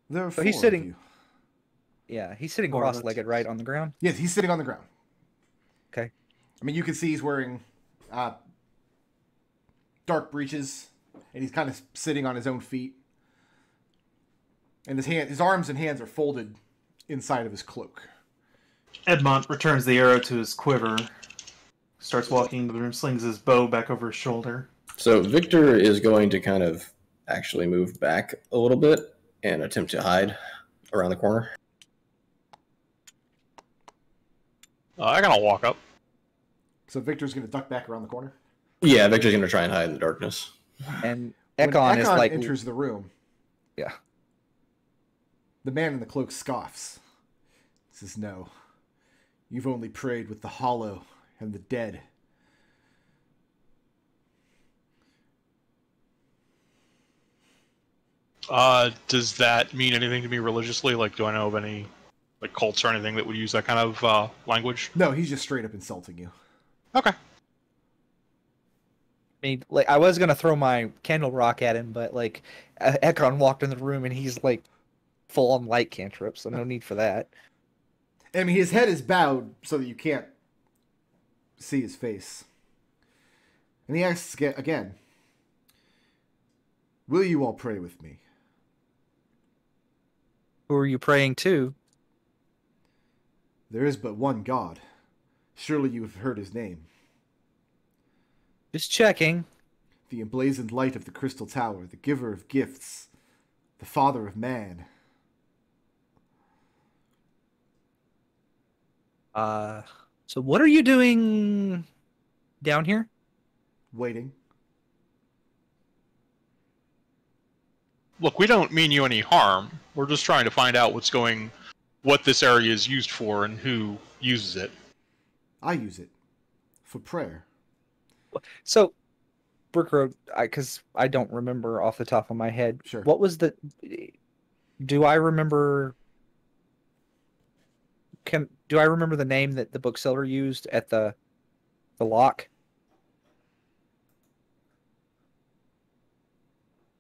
There are So four he's of sitting. you. Yeah, he's sitting Four of us. cross-legged, right on the ground. Yes, he's sitting on the ground. Okay. I mean, you can see he's wearing dark breeches, and he's kind of sitting on his own feet. And his arms and hands are folded inside of his cloak. Edmont returns the arrow to his quiver, starts walking into the room, slings his bow back over his shoulder. So Victor is going to kind of actually move back a little bit and attempt to hide around the corner. I'm gonna walk up. So Victor's going to duck back around the corner. Yeah, Victor's going to try and hide in the darkness. And When Ekon is like, enters the room, yeah. the man in the cloak scoffs. He says, "No, you've only prayed with the hollow and the dead." Does that mean anything to me religiously? Like, do I know of any like cults or anything that would use that kind of language? No, he's just straight up insulting you. Okay. I mean, like, I was gonna throw my candle rock at him, but like, Ekon walked in the room and he's like, full on light cantrip, so no need for that. I mean, his head is bowed so that you can't see his face. And he asks again, "Will you all pray with me?" Who are you praying to? "There is but one God. Surely you have heard his name. Just checking. The emblazoned light of the crystal tower, the giver of gifts, the father of man." So what are you doing down here? Waiting. Look, we don't mean you any harm. We're just trying to find out what this area is used for and who uses it. I use it for prayer. So, Brook, because I don't remember off the top of my head. Sure. What was the? Do I remember? Do I remember the name that the bookseller used at the lock?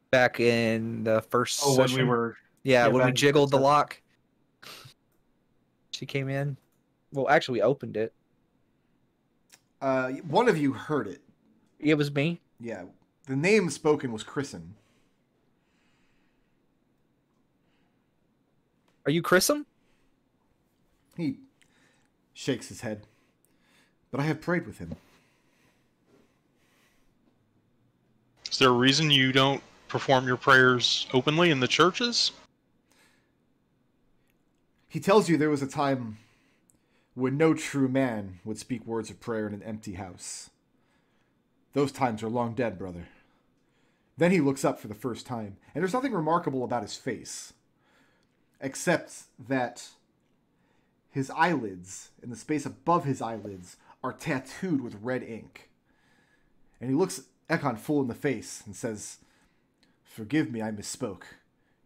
Back in the first Oh, when session? we were... Yeah, when we back in the jiggled the first lock. She came in. Well, actually, we opened it. One of you heard it. It was me. Yeah. The name spoken was Chrisen. Are you Chrism? He shakes his head. "But I have prayed with him." Is there a reason you don't perform your prayers openly in the churches? He tells you there was a time when no true man would speak words of prayer in an empty house. Those times are long dead, brother. Then he looks up for the first time, and there's nothing remarkable about his face, except that his eyelids, and the space above his eyelids, are tattooed with red ink. And he looks Ekon full in the face and says, "Forgive me, I misspoke.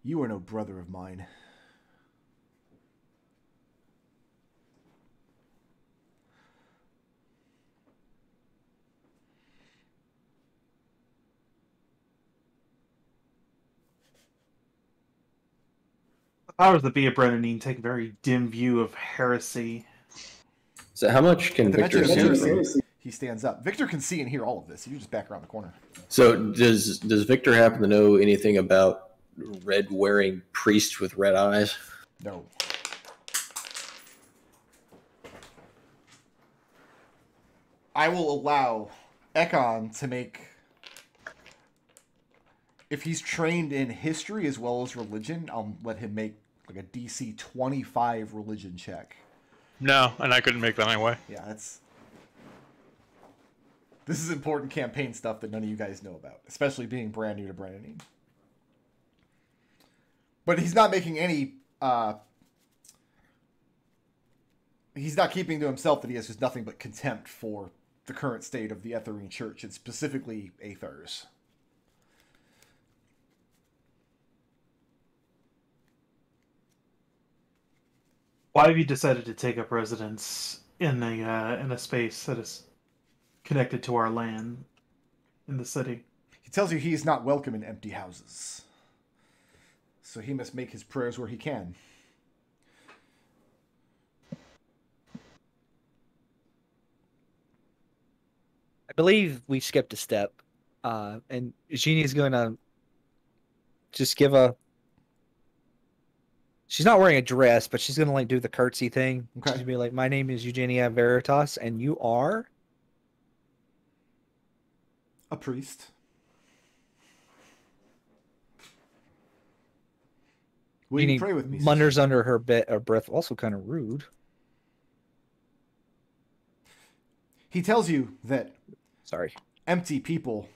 You are no brother of mine." The powers that be at Brennan take a very dim view of heresy. So how much can At the mention Victor of see? heresy, he stands up. Victor can see and hear all of this. You just back around the corner. So does Victor happen to know anything about red-wearing priest with red eyes? No. I will allow Ekon to make... If he's trained in history as well as religion, I'll let him make like a DC 25 religion check. No, and I couldn't make that anyway. Yeah, that's... This is important campaign stuff that none of you guys know about, especially being brand new to Brandonine. But he's not making any... he's not keeping to himself that he has just nothing but contempt for the current state of the Etherine Church, and specifically Aethers. Why have you decided to take up residence in a space that is connected to our land in the city? He tells you he is not welcome in empty houses. So he must make his prayers where he can. I believe we skipped a step. And Eugenia's going to just give a... She's not wearing a dress, but she's going to like do the curtsy thing. Okay. She's going to be like, my name is Eugenia Veritas, and you are? A priest. Will you pray with me? Mutters under her breath, also kind of rude. He tells you that Sorry. empty people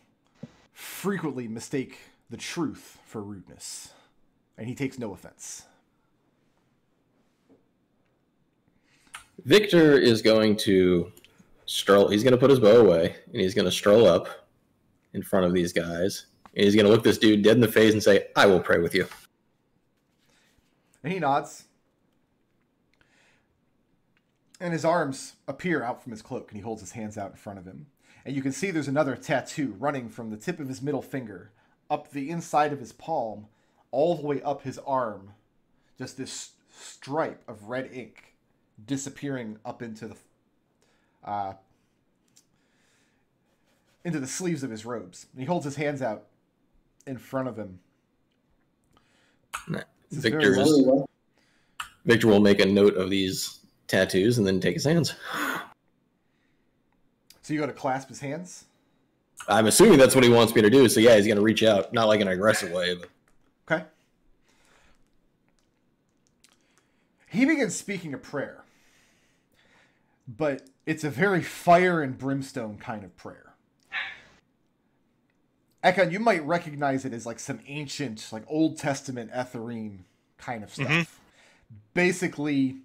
frequently mistake the truth for rudeness, and he takes no offense. Victor is going to stroll. He's going to put his bow away, and he's going to stroll up in front of these guys. And he's going to look this dude dead in the face and say, I will pray with you. And he nods. And his arms appear out from his cloak, and he holds his hands out in front of him. And you can see there's another tattoo running from the tip of his middle finger up the inside of his palm, all the way up his arm. Just this stripe of red ink disappearing up into the sleeves of his robes. And he holds his hands out in front of him. Victor will make a note of these tattoos and then take his hands. So you go to clasp his hands? I'm assuming that's what he wants me to do. So yeah, he's going to reach out, not like in an aggressive way, but Okay. He begins speaking a prayer, but it's a very fire and brimstone kind of prayer. Ekon, you might recognize it as like some ancient, like Old Testament Etherine kind of stuff. Mm-hmm. Basically,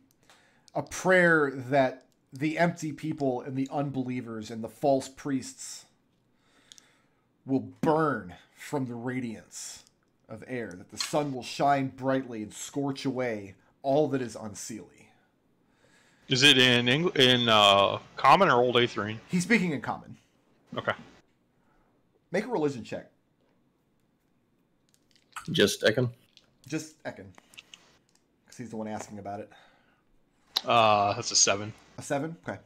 a prayer that the empty people and the unbelievers and the false priests will burn from the radiance of air, that the sun will shine brightly and scorch away all that is unseelie. Is it in common or Old Aetherine? He's speaking in common. Okay. Make a religion check. just Ekon. Just Ekon. Because he's the one asking about it. That's a 7. A 7? Okay.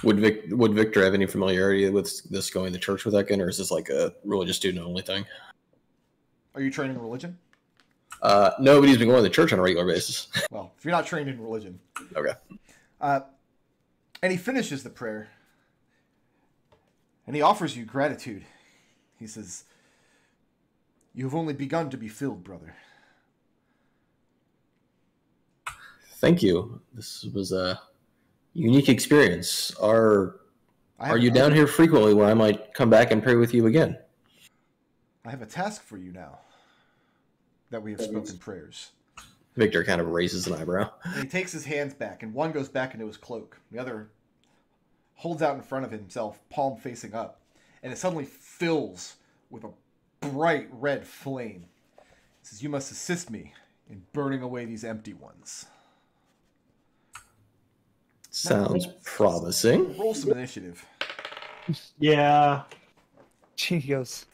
Would Victor have any familiarity with this going to church with Ekon, or is this like a religious student only thing? Are you training in religion? No, but he's been going to church on a regular basis. Well, if you're not trained in religion. Okay. And he finishes the prayer. And he offers you gratitude. He says, "You have only begun to be filled, brother." Thank you. This was a unique experience. Are you down here frequently where I might come back and pray with you again? I have a task for you now that we have spoken prayers. Victor kind of raises an eyebrow. And he takes his hands back, and one goes back into his cloak. The other holds out in front of himself, palm facing up, and it suddenly fills with a bright red flame. He says, "You must assist me in burning away these empty ones." Sounds promising. Roll some initiative. Yeah. She goes,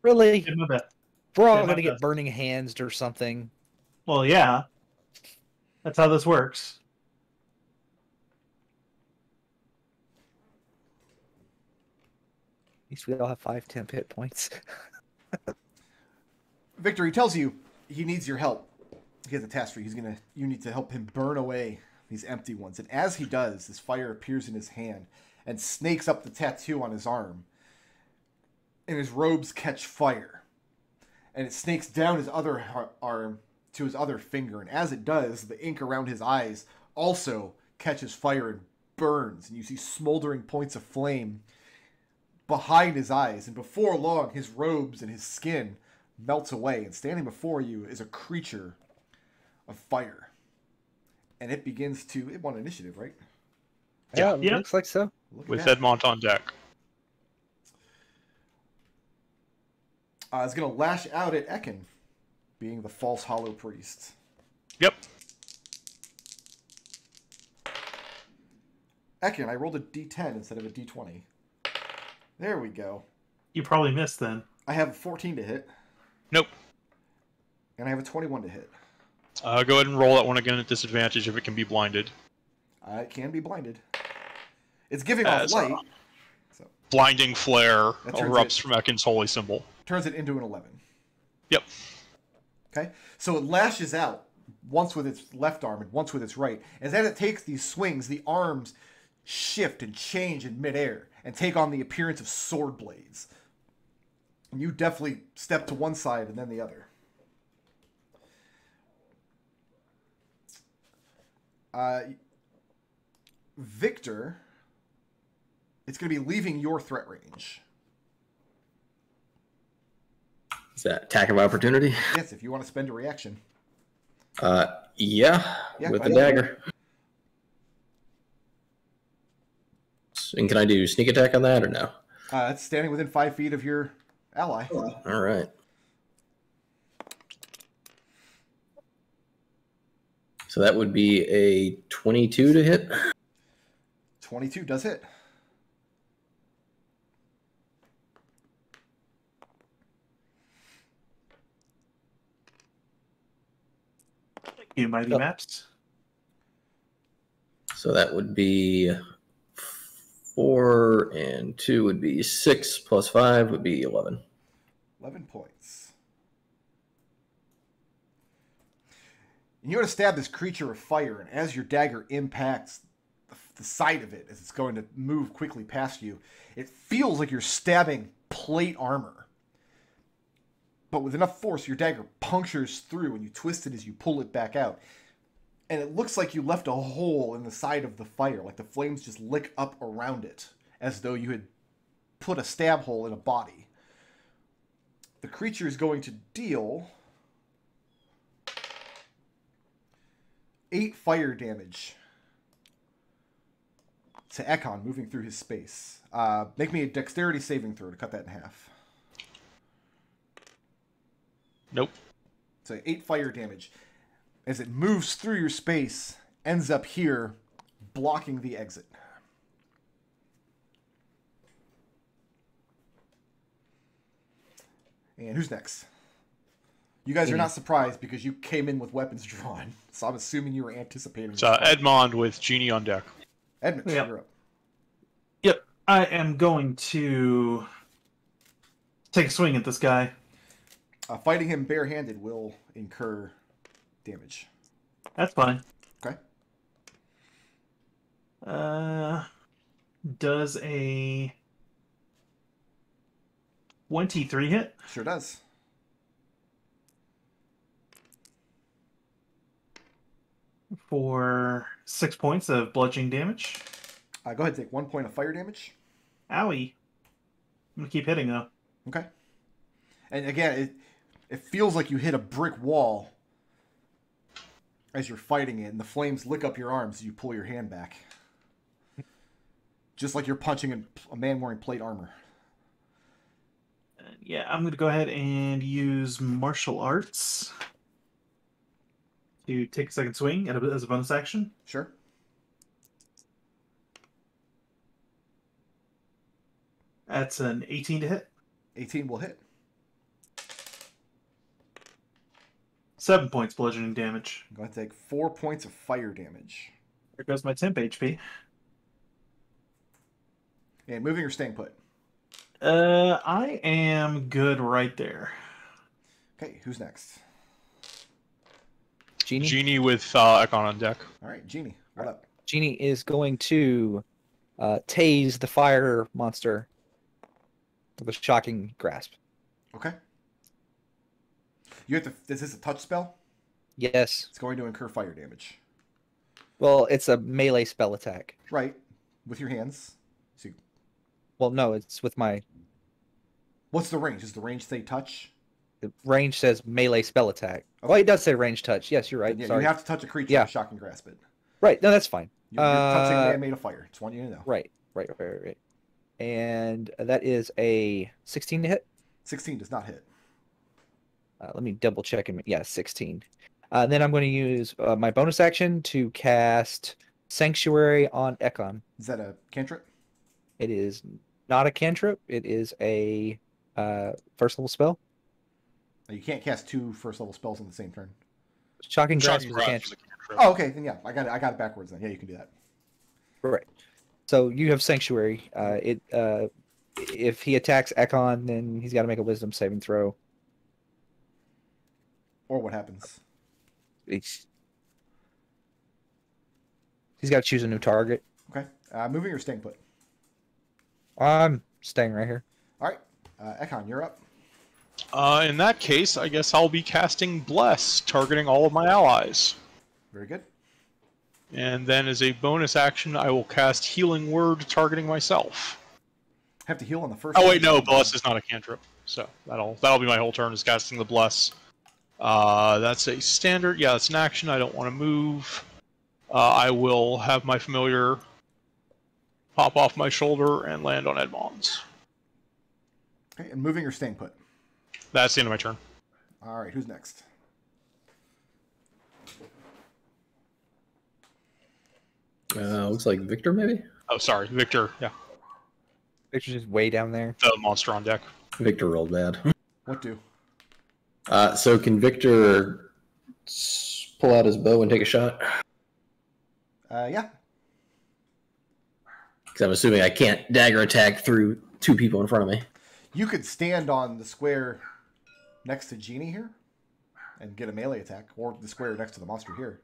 really? Did my best. We're all Yeah, going to that get burning hands or something. Well, yeah. That's how this works. At least we all have 5 temp hit points. Victor, he tells you he needs your help. He has a task for you. You need to help him burn away these empty ones. And as he does, this fire appears in his hand and snakes up the tattoo on his arm. And his robes catch fire. And it snakes down his other arm to his other finger. And as it does, the ink around his eyes also catches fire and burns. And you see smoldering points of flame behind his eyes. And before long, his robes and his skin melts away. And standing before you is a creature of fire. And it begins to... It won initiative, right? Yeah, Yeah. looks like so. Look at with that. Edmont on deck. It's going to lash out at Ekon, being the false hollow priest. Yep. Ekon, I rolled a d10 instead of a d20. There we go. You probably missed then. I have a 14 to hit, Nope. and I have a 21 to hit. Go ahead and roll that one again at disadvantage if it can be blinded. It can be blinded. It's giving off As light. So blinding flare That turns erupts it- from Ekon's holy symbol. turns it into an 11. Yep. Okay? So it lashes out once with its left arm and once with its right. As it takes these swings, the arms shift and change in midair and take on the appearance of sword blades. And you definitely step to one side and then the other. Victor, it's going to be leaving your threat range. Is that attack of opportunity? Yes, if you want to spend a reaction. Yeah, with go the ahead. dagger. And can I do sneak attack on that or no? It's standing within 5 feet of your ally. All right. So that would be a 22 to hit. 22 does hit. You mighty Yep. maps. So that would be 4 and 2 would be 6 plus 5 would be 11. 11 points. And you want to stab this creature of fire, and as your dagger impacts the side of it, as it's going to move quickly past you, it feels like you're stabbing plate armor. But with enough force, your dagger punctures through, and you twist it as you pull it back out. And it looks like you left a hole in the side of the fire, like the flames just lick up around it, as though you had put a stab hole in a body. The creature is going to deal 8 fire damage to Ekon moving through his space. Make me a dexterity saving throw to cut that in half. Nope. So 8 fire damage. As it moves through your space, ends up here, blocking the exit. And who's next? You guys are not surprised because you came in with weapons drawn. So I'm assuming you were anticipating. It's Edmond with Genie on deck. Edmont, Yep. you're up. Yep. I am going to take a swing at this guy. Fighting him barehanded will incur damage. That's fine. Okay. Does a 23 hit? Sure does. For 6 points of bludgeoning damage. Go ahead and take 1 point of fire damage. Owie. I'm gonna keep hitting though. Okay. And again, it feels like you hit a brick wall as you're fighting it, and the flames lick up your arms as you pull your hand back. Just like you're punching a man wearing plate armor. Yeah, I'm gonna go ahead and use martial arts to take a second swing as a bonus action. Sure. That's an 18 to hit. 18 will hit. 7 points bludgeoning damage. I'm going to take 4 points of fire damage. There goes my temp HP. And moving or staying put? I am good right there. Okay, who's next? Genie? Genie with Ekon on deck. All right, Genie, what up? Genie is going to tase the fire monster with a shocking grasp. Okay. You have to. Is this a touch spell? Yes. It's going to incur fire damage. Well, it's a melee spell attack. Right, with your hands. So Well, no, it's with my what's the range? Does the range say touch? the range says melee spell attack. Okay. Well, it does say range touch. Yes, you're right. Yeah, Sorry. you have to touch a creature Yeah. to shock and grasp it. Right. No, that's fine. You're touching man made of fire. Just want you to know. Right. And that is a 16 to hit. 16 does not hit. Let me double check him. Yeah, 16. Then I'm going to use my bonus action to cast Sanctuary on Ekon. Is that a cantrip? It is not a cantrip. It is a first level spell. You can't cast 2 first level spells on the same turn. Shocking Grasp is a Grasp cantrip. is a cantrip. Oh, okay. Then yeah, I got it backwards then. Yeah, you can do that. Right. So you have Sanctuary. If he attacks Ekon, then he's got to make a Wisdom saving throw. Or what happens? He's got to choose a new target. Okay. Moving or staying put? I'm staying right here. All right. Ekon, you're up. In that case, I guess I'll be casting Bless, targeting all of my allies. Very good. And then as a bonus action, I will cast Healing Word, targeting myself. Have to heal on the first. Oh wait, no, Bless is not a cantrip. So that'll be my whole turn, is casting the Bless. That's a standard. Yeah, that's an action. I don't want to move. I will have my familiar pop off my shoulder and land on Edmond's. Okay, and moving or staying put? That's the end of my turn. All right, who's next? Looks like Victor, maybe? Oh, sorry, Victor. Yeah, Victor's just way down there. the monster on deck. Victor rolled bad. What do? So can Victor pull out his bow and take a shot? Yeah. Because I'm assuming I can't dagger attack through 2 people in front of me. You could stand on the square next to Genie here and get a melee attack, or the square next to the monster here.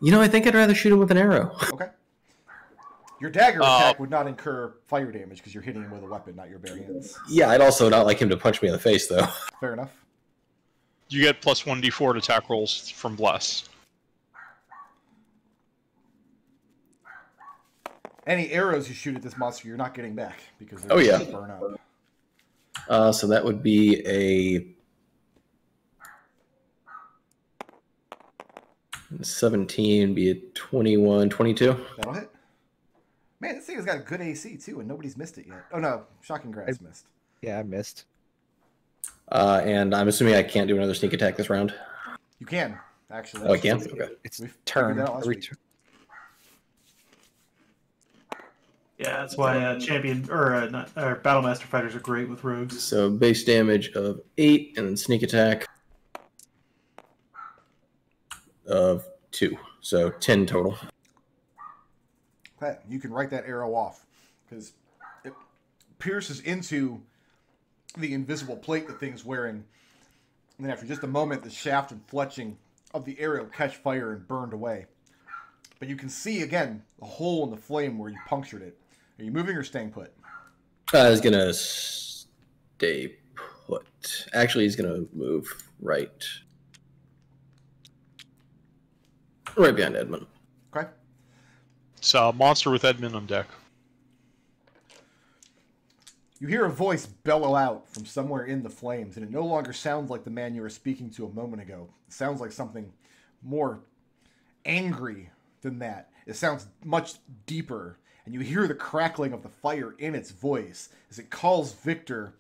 You know, I think I'd rather shoot him with an arrow. Okay. Your dagger attack would not incur fire damage because you're hitting him with a weapon, not your bare hands. Yeah, I'd also not like him to punch me in the face, though. Fair enough. You get plus 1d4 to attack rolls from Bless. Any arrows you shoot at this monster, you're not getting back because they're Oh, yeah. gonna burn up. So that would be a 17, be a 21, 22. That'll hit. Man, this thing has got a good AC too, and nobody's missed it yet. Oh no, Shocking Grasp missed. Yeah, I missed. And I'm assuming I can't do another sneak attack this round. You can, actually. Oh, I can? Okay. It's We've turn. figured that out last Every week. Yeah, that's why champion or battlemaster fighters are great with rogues. So base damage of 8, and then sneak attack of 2. So 10 total. Okay, you can write that arrow off because it pierces into the invisible plate the thing's wearing. And then after just a moment, the shaft and fletching of the arrow catch fire and burned away. But you can see, again, the hole in the flame where you punctured it. Are you moving or staying put? I was going to stay put. Actually, he's going to move right behind Edmont. Okay. It's a monster with Edmund on deck. You hear a voice bellow out from somewhere in the flames, and it no longer sounds like the man you were speaking to a moment ago. It sounds like something more angry than that. It sounds much deeper, and you hear the crackling of the fire in its voice as it calls Victor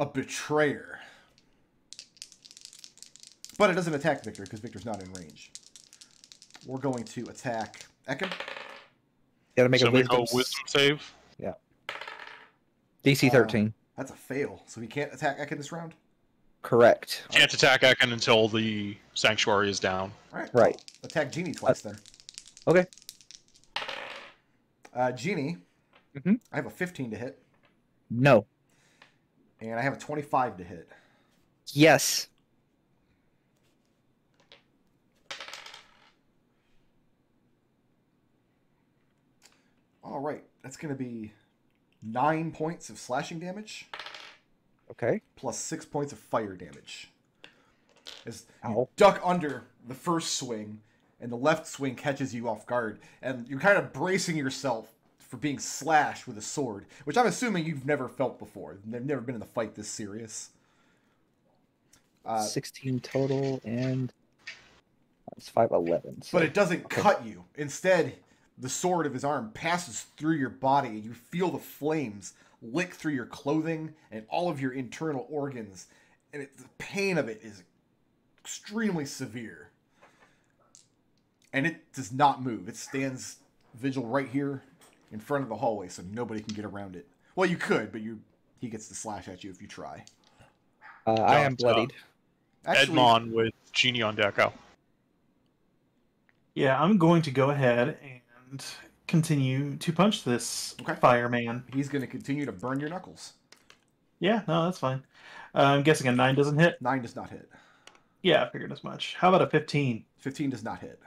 a betrayer. But it doesn't attack Victor, because Victor's not in range. We're going to attack Ekon. Gotta make So a make wisdom. a wisdom save. Yeah. DC 13. That's a fail, so he can't attack Ekon this round? Correct. Can't attack Ekon until the sanctuary is down. All right. Right. Attack Genie twice then. Okay. Genie, Mhm. I have a 15 to hit, No. and I have a 25 to hit. Yes. All right, that's going to be 9 points of slashing damage Okay. plus 6 points of fire damage. As you Ow. duck under the first swing, and the left swing catches you off guard, and you're kind of bracing yourself for being slashed with a sword, which I'm assuming you've never felt before. They've never been in a fight this serious. 16 total, and It's 5'11". So. But it doesn't cut you. Instead, the sword of his arm passes through your body, and you feel the flames lick through your clothing and all of your internal organs, and the pain of it is extremely severe. And it does not move. It stands vigil right here in front of the hallway, so nobody can get around it. Well, you could, but he gets to slash at you if you try. I am bloodied. Actually, Edmont with Genie on deck. Oh. Yeah, I'm going to go ahead and continue to punch this fireman. he's going to continue to burn your knuckles. Yeah, no, that's fine. I'm guessing a 9 doesn't hit. 9 does not hit. Yeah, I figured as much. How about a 15? 15 does not hit.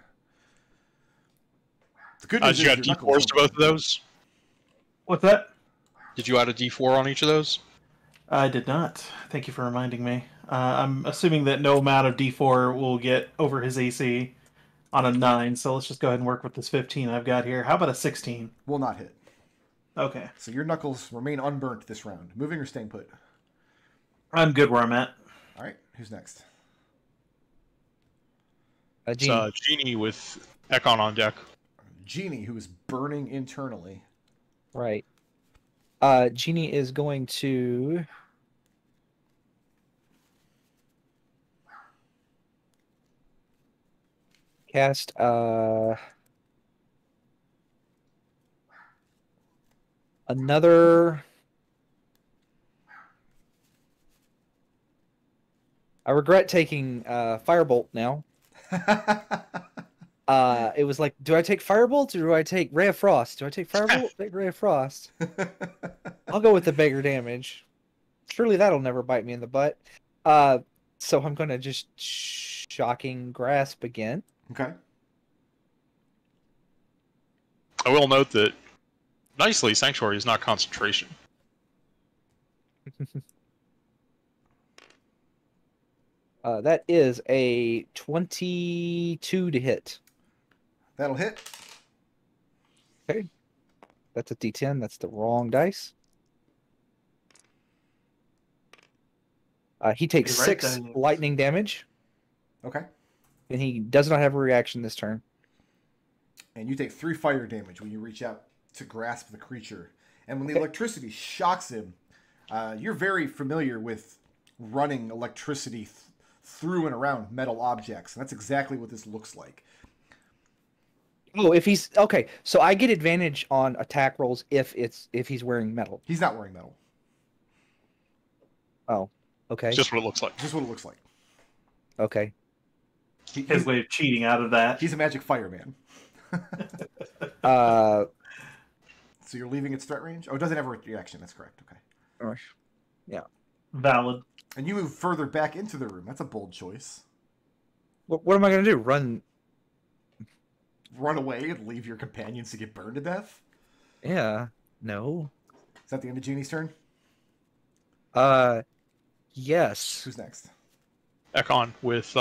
The good news Did you is add your D4s knuckles to don't both of those? What's that? Did you add a D4 on each of those? I did not. Thank you for reminding me. I'm assuming that no amount of D4 will get over his AC on a 9, so let's just go ahead and work with this 15 I've got here. How about a 16? will not hit. Okay. So your knuckles remain unburnt this round. Moving or staying put? I'm good where I'm at. All right, who's next? Genie. Genie with Ekon on deck. Genie, who is burning internally. Right. Genie is going to cast another. I regret taking Firebolt now. It was like, do I take Firebolt or do I take Ray of Frost? Do I take Firebolt? Take Ray of Frost. I'll go with the bigger damage. Surely that'll never bite me in the butt. So I'm going to just Shocking Grasp again. Okay. I will note that, nicely, Sanctuary is not concentration. That is a 22 to hit. That'll hit. Okay. That's a D10. That's the wrong dice. He takes You're right, 6 Daniel. lightning damage, Okay. and he does not have a reaction this turn. And you take 3 fire damage when you reach out to grasp the creature. And when the Okay. electricity shocks him, you're very familiar with running electricity through and around metal objects. And that's exactly what this looks like. Oh, if he's okay, so I get advantage on attack rolls if he's wearing metal. He's not wearing metal. Oh, okay, It's just what it looks like. Just what it looks like. okay. His way of cheating out of that. He's a magic fireman. Uh, So you're leaving its threat range? Oh, it doesn't have a reaction. That's correct. Okay. Valid. And you move further back into the room. That's a bold choice. what am I gonna do? Run? Run away and leave your companions to get burned to death? Yeah. No. Is that the end of Genie's turn? Yes. Who's next? Ekon with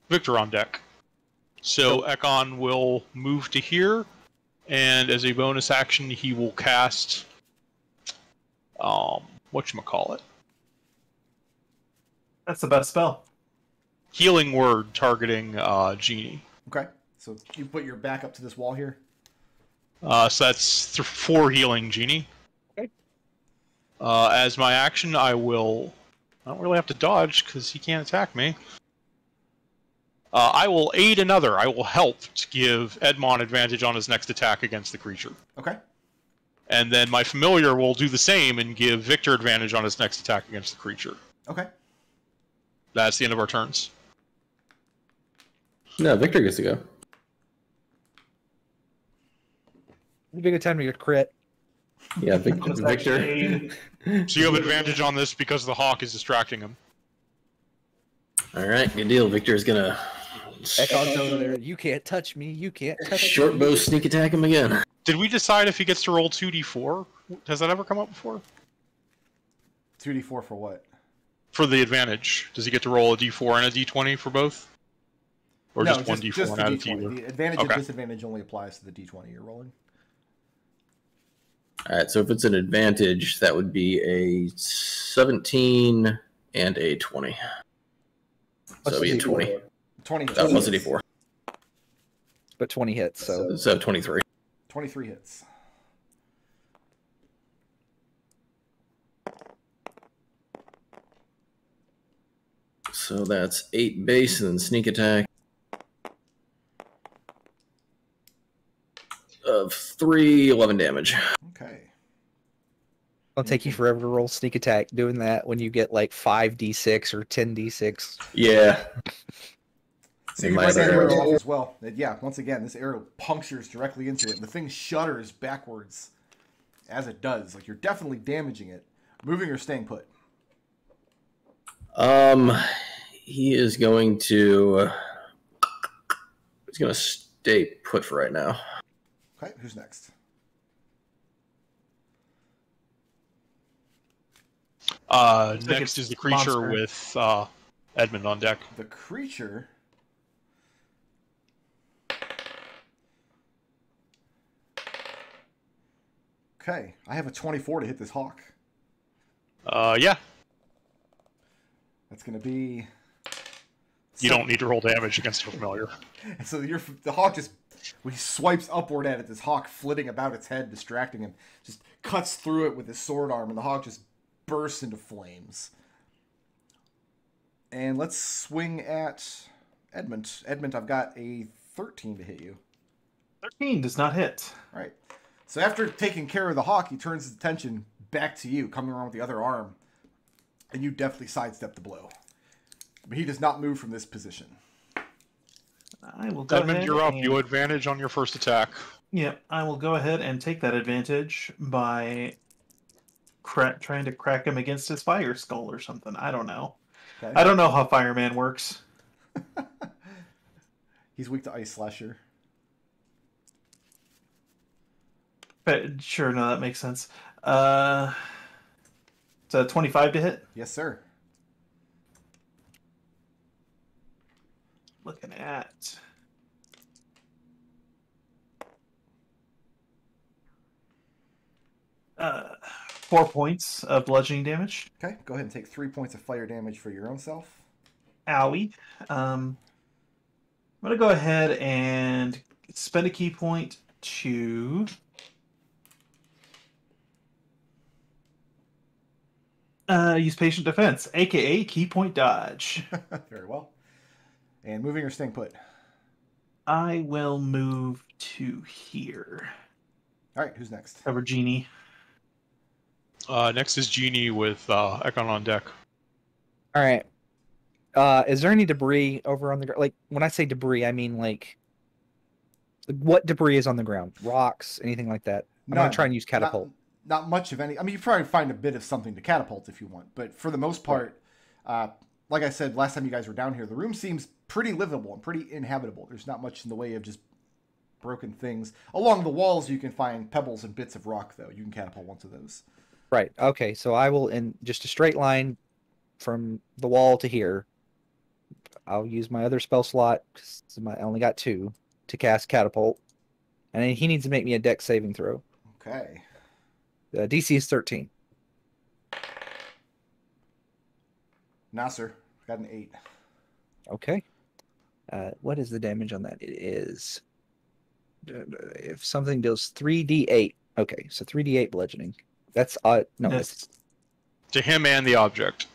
Victor on deck. So Ekon will move to here, and as a bonus action, he will cast whatchamacallit? That's the best spell. Healing Word targeting Genie. Okay. So you put your back up to this wall here. So that's 4 healing Genie. Okay. As my action, I don't really have to dodge because he can't attack me. I will aid another. I will help to give Edmont advantage on his next attack against the creature. Okay. And then my familiar will do the same and give Victor advantage on his next attack against the creature. Okay. That's the end of our turns. No, Victor gets to go. It'd be a good time to get crit. Yeah, Victor. So you have advantage on this because the hawk is distracting him. All right, good deal. Victor's gonna Ekon's over there. You can't touch me. You can't touch short me. bow sneak attack him again. Did we decide if he gets to roll 2d4? Has that ever come up before? 2d4 for what? For the advantage. Does he get to roll a d4 and a d20 for both? Or No, just one d4 just and the add it d20. to either? The advantage Okay. and disadvantage only applies to the d20 you're rolling. All right, so if it's an advantage, that would be a 17 and a 20. So it'd be a 20. 20 hits. That was a D4. But 20 hits, so. So 23. 23 hits. So that's 8 base and then sneak attack of 3, 11 damage. Okay. It'll take you forever to roll sneak attack doing that when you get like 5d6 or 10d6. Yeah. So In you my might other arrow arrow. off as well. Yeah, once again, this arrow punctures directly into it, and the thing shudders backwards as it does. Like, you're definitely damaging it. Moving or staying put? He is going to... He's going to stay put for right now. Okay, who's next? Next is the creature monster. with Edmond on deck. The creature... Okay, I have a 24 to hit this hawk. Yeah. That's going to be... You don't need to roll damage against your familiar. And so the hawk just... When he swipes upward at it, this hawk flitting about its head, distracting him, just cuts through it with his sword arm, and the hawk just bursts into flames. And let's swing at Edmont. Edmont, I've got a 13 to hit you. 13 does not hit. All right. So after taking care of the hawk, he turns his attention back to you, coming around with the other arm. And you definitely sidestep the blow. But he does not move from this position. I will go Edmund, ahead you're up. and- You advantage on your first attack. Yeah, I will go ahead and take that advantage by trying to crack him against his fire skull or something. I don't know. Okay? I don't know how Fireman works. He's weak to Ice Slasher. But sure, no, that makes sense. So 25 to hit. Yes, sir. Looking at 4 points of bludgeoning damage. Okay, go ahead and take 3 points of fire damage for your own self. Owie. I'm gonna go ahead and spend a key point to use patient defense, aka key point dodge. Very well. And moving or staying put? I will move to here. All right, who's next? Cover Genie. Next is Genie with Ekon on deck. All right. Is there any debris over on the ground? Like, when I say debris, I mean like what debris is on the ground? Rocks, anything like that? I'm gonna try and use catapult. Not much of any. I mean, you probably find a bit of something to catapult if you want, but for the most part, like I said last time you guys were down here, the room seems pretty livable and pretty inhabitable. There's not much in the way of just broken things. Along the walls, you can find pebbles and bits of rock, though. You can catapult once of those. Right. Okay. So I will, in just a straight line from the wall to here, I'll use my other spell slot, because I only got 2, to cast catapult. And then he needs to make me a dex saving throw. Okay. DC is 13. Nasser, got an 8. Okay. What is the damage on that? It is... if something deals 3d8. Okay, so 3d8 bludgeoning. That's... no, Yes. To him and the object.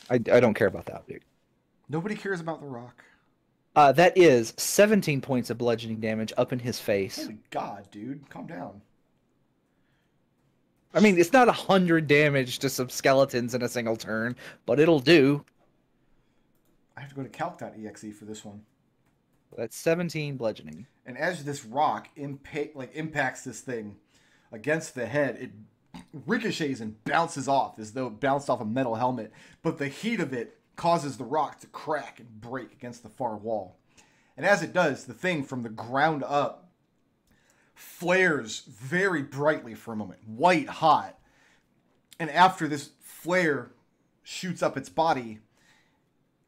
I don't care about that, dude. Nobody cares about the rock. That is 17 points of bludgeoning damage up in his face. Holy God, dude. Calm down. I mean, it's not 100 damage to some skeletons in a single turn, but it'll do. I have to go to calc.exe for this one. That's 17 bludgeoning. And as this rock impacts this thing against the head, it ricochets and bounces off as though it bounced off a metal helmet. But the heat of it causes the rock to crack and break against the far wall. And as it does, the thing from the ground up flares very brightly for a moment, white hot. And after this flare shoots up its body,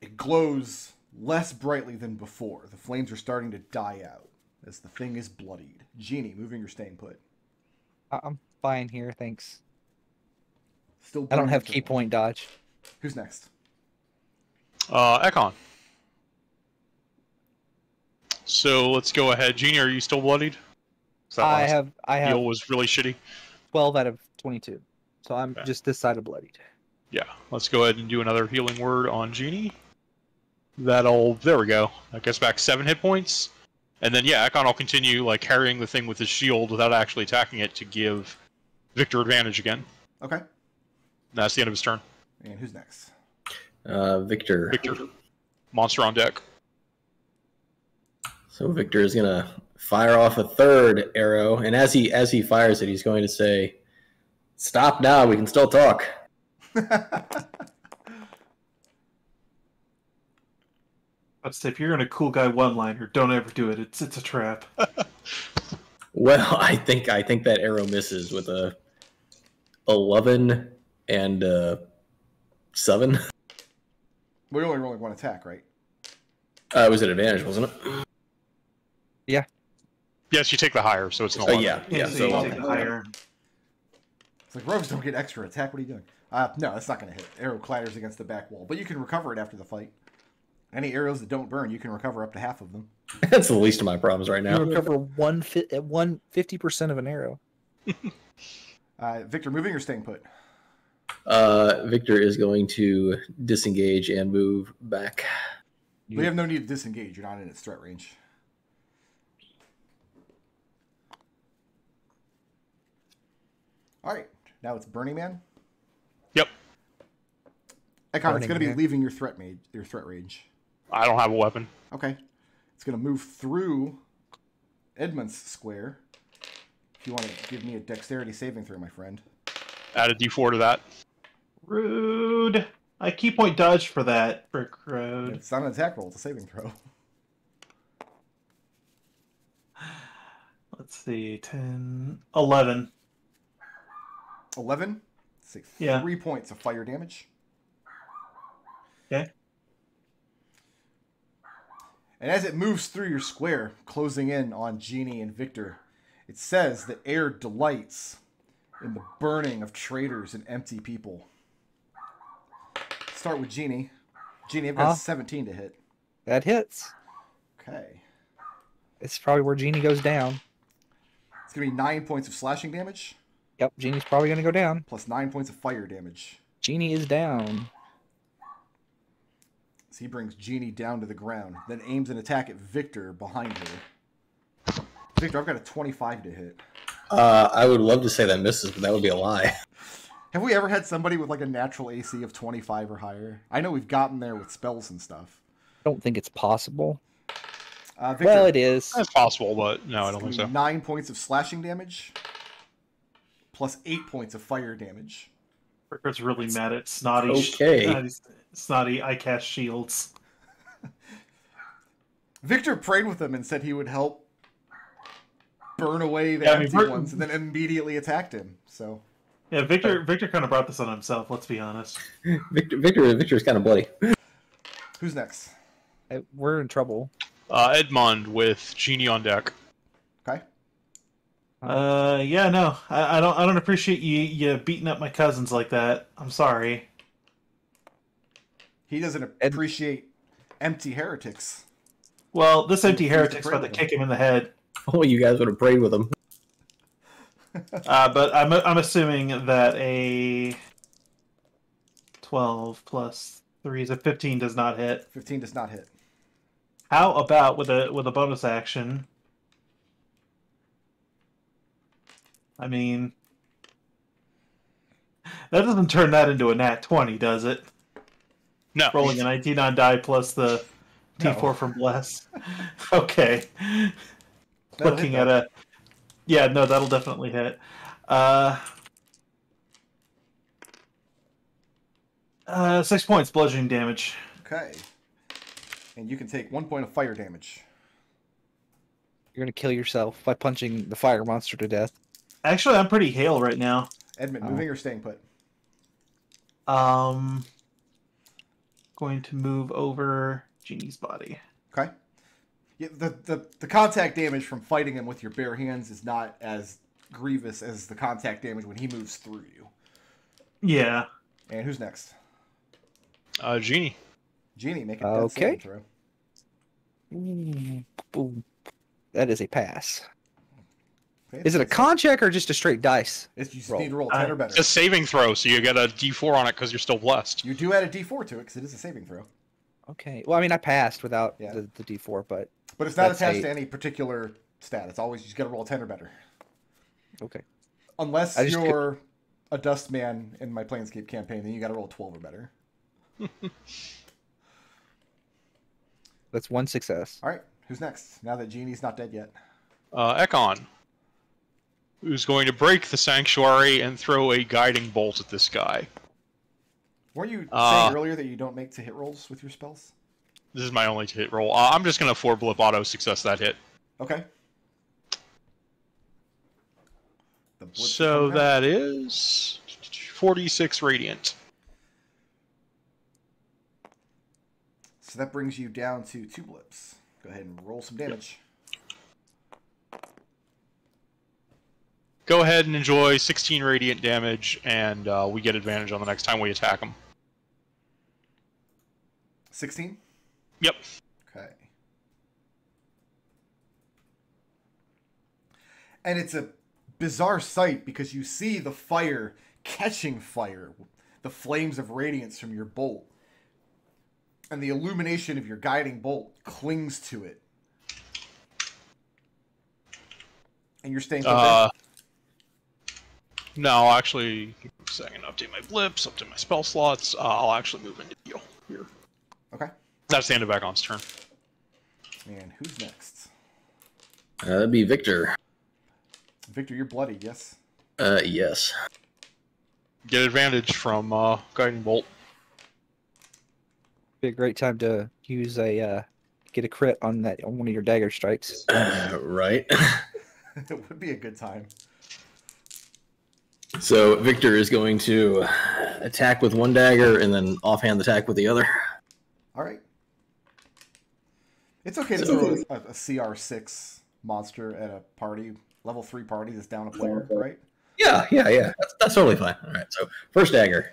it glows less brightly than before. The flames are starting to die out as the thing is bloodied. Genie, moving or staying put? I'm fine here, thanks. Still I don't have burning key point dodge. Who's next? Ekon. So let's go ahead. Genie, are you still bloodied? I have Heal was really shitty. 12 out of 22, so I'm Okay. just this side of bloodied. Yeah, let's go ahead and do another healing word on Genie. There we go. That gets back 7 hit points. And then, yeah, Ekon will continue like carrying the thing with his shield without actually attacking it to give Victor advantage again. Okay. That's the end of his turn. And who's next? Victor. Victor. Monster on deck. So Victor is gonna fire off a third arrow, and as he fires it, he's going to say, "Stop now. We can still talk." I'd say if you're in a cool guy one-liner, don't ever do it. It's a trap. Well, I think that arrow misses with a 11 and 7. We're only rolling one attack, right? It was an advantage, wasn't it? Yes, you take the higher, so it's an Oh 11. yeah. So So you take the higher. It's like rogues don't get extra attack. What are you doing? No, that's not going to hit. Arrow clatters against the back wall, but you can recover it after the fight. Any arrows that don't burn, you can recover up to half of them. that's the least of my problems right You now. recover 50% of an arrow. Victor, moving or staying put? Victor is going to disengage and move back. We have no need to disengage. You're not in its threat range. All right, now it's Burning Man. Yep. Ekon, it's Burning going to be Man. leaving your threat range. I don't have a weapon. Okay. It's going to move through Edmont's square. If you want to give me a dexterity saving throw, my friend. Add a d4 to that. Rude. I key point dodge for that, Brick Road. It's not an attack roll, it's a saving throw. Let's see, 10, 11. 11? Six. Yeah. 3 points of fire damage. Okay. And as it moves through your square, closing in on Genie and Victor, it says that air delights in the burning of traitors and empty people. Start with Genie. Genie, I've got 17 to hit. That hits. Okay. It's probably where Genie goes down. It's going to be 9 points of slashing damage, Yep, Genie's probably going to go down. plus 9 points of fire damage. Genie is down. So he brings Genie down to the ground, then aims an attack at Victor behind her. Victor, I've got a 25 to hit. I would love to say that misses, but that would be a lie. Have we ever had somebody with like a natural AC of 25 or higher? I know we've gotten there with spells and stuff. I don't think it's possible. Victor, Well, it is. That's possible, but no, I it's don't think gonna so. be 9 points of slashing damage, plus 8 points of fire damage. Brickroad's really mad at Snotty. Okay. Snotty, I cast shields. Victor prayed with him and said he would help burn away the Yeah, I mean, empty ones, and then immediately attacked him. So Yeah, Victor kind of brought this on himself, let's be honest. Victor's kind of bloody. who's next? We're in trouble. Edmond with Genie on deck. Okay. Yeah, no. I don't appreciate you beating up my cousins like that. I'm sorry. He doesn't appreciate empty heretics. Well, this empty Refuse to heretic's pray about to with him. kick him in the head. Oh, you guys would have prayed with him. But I'm assuming that a 12 plus 3 is a 15 does not hit. 15 does not hit. How about with a bonus action? I mean, that doesn't turn that into a nat 20, does it? No. Rolling a 19 on die plus the D4 No. from Bless. Okay. That'll Looking hit, at yeah, no, that'll definitely hit. 6 points bludgeoning damage. Okay. And you can take 1 point of fire damage. You're going to kill yourself by punching the fire monster to death. Actually, I'm pretty hale right now. Edmund, moving or staying put? Going to move over Genie's body. Okay. Yeah, the contact damage from fighting him with your bare hands is not as grievous as the contact damage when he moves through you. Yeah. And who's next? Genie. Genie, make a death saving throw. Boom. That is a pass. Okay, Is it a con check or just a straight dice? You just roll? need to roll 10 or better. It's a saving throw, so you get a D4 on it because you're still blessed. You do add a D4 to it because it is a saving throw. Okay. Well, I mean, I passed without the D4, but it's not attached to any particular stat. It's always you just got to roll 10 or better. Okay. Unless you're a Dustman in my Planescape campaign, then you got to roll 12 or better. That's one success. All right. Who's next? Now that Genie's not dead yet. Ekon, who's going to break the sanctuary and throw a guiding bolt at this guy. Weren't you saying earlier that you don't make to hit rolls with your spells? This is my only hit roll. I'm just going to 4-blip auto success that hit. Okay. So that is 46 radiant. So that brings you down to 2 blips. Go ahead and roll some damage. Go ahead and enjoy 16 radiant damage, and we get advantage on the next time we attack him. 16? Yep. Okay. And it's a bizarre sight because you see the fire catching fire, the flames of radiance from your bolt. And the illumination of your guiding bolt clings to it. And you're staying put there? No, actually, a second, update my blips, update my spell slots. I'll actually move into heal here. Okay. That's the end of Ekon's turn. And who's next? That'd be Victor. Victor, you're bloodied, yes? Yes. Get advantage from guiding bolt. Be a great time to use get a crit on one of your dagger strikes. Right. It would be a good time. So Victor is going to attack with one dagger and then offhand attack with the other. All right. It's okay to throw a CR6 monster at a party, level 3 party that's down a player, right? Yeah. That's totally fine. All right. So first dagger.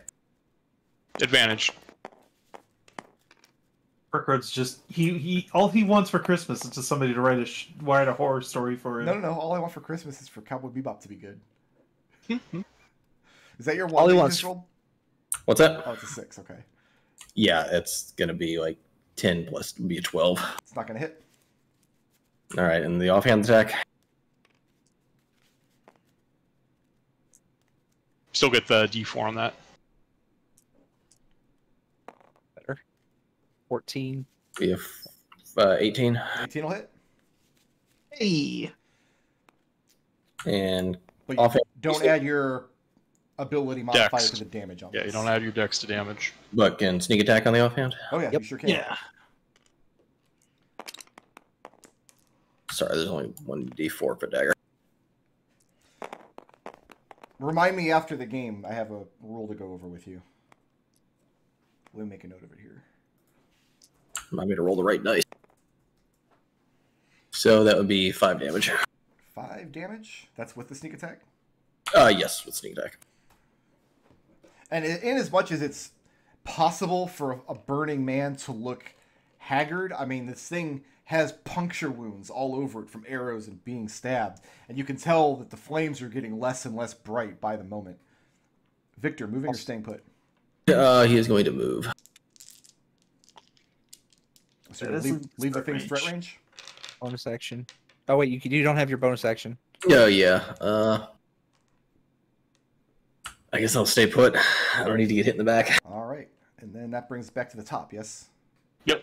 Advantage. Perkrod's just he all he wants for Christmas is just somebody to write a horror story for him. No. All I want for Christmas is for Cowboy Bebop to be good. Is that your All he one wants. roll? What's that? Oh, it's a 6. Okay. Yeah, it's gonna be like 10 plus be a 12. It's not gonna hit. All right, and the offhand attack. Still get the D4 on that. Better. 14. We have 18. 18 will hit. Hey. And But you offhand. don't add your ability modifier Dex. to the damage on Yeah, this. you don't add your dex to damage. But can sneak attack on the offhand? Oh, yeah, Yep. you sure can. Yeah. Sorry, there's only one D4 per dagger. Remind me after the game. I have a rule to go over with you. Let me make a note of it here. Remind me to roll the right dice. So that would be 5 damage. 5 damage? That's with the sneak attack? Yes, with sneak attack. And in as much as it's possible for a burning man to look haggard, I mean, this thing has puncture wounds all over it from arrows and being stabbed. And you can tell that the flames are getting less and less bright by the moment. Victor, moving or staying put? He is going to move. So leave the thing's threat range? Bonus action. Oh wait, you don't have your bonus action. Oh, yeah. I guess I'll stay put. I don't need to get hit in the back. All right. And then that brings us back to the top, yes? Yep.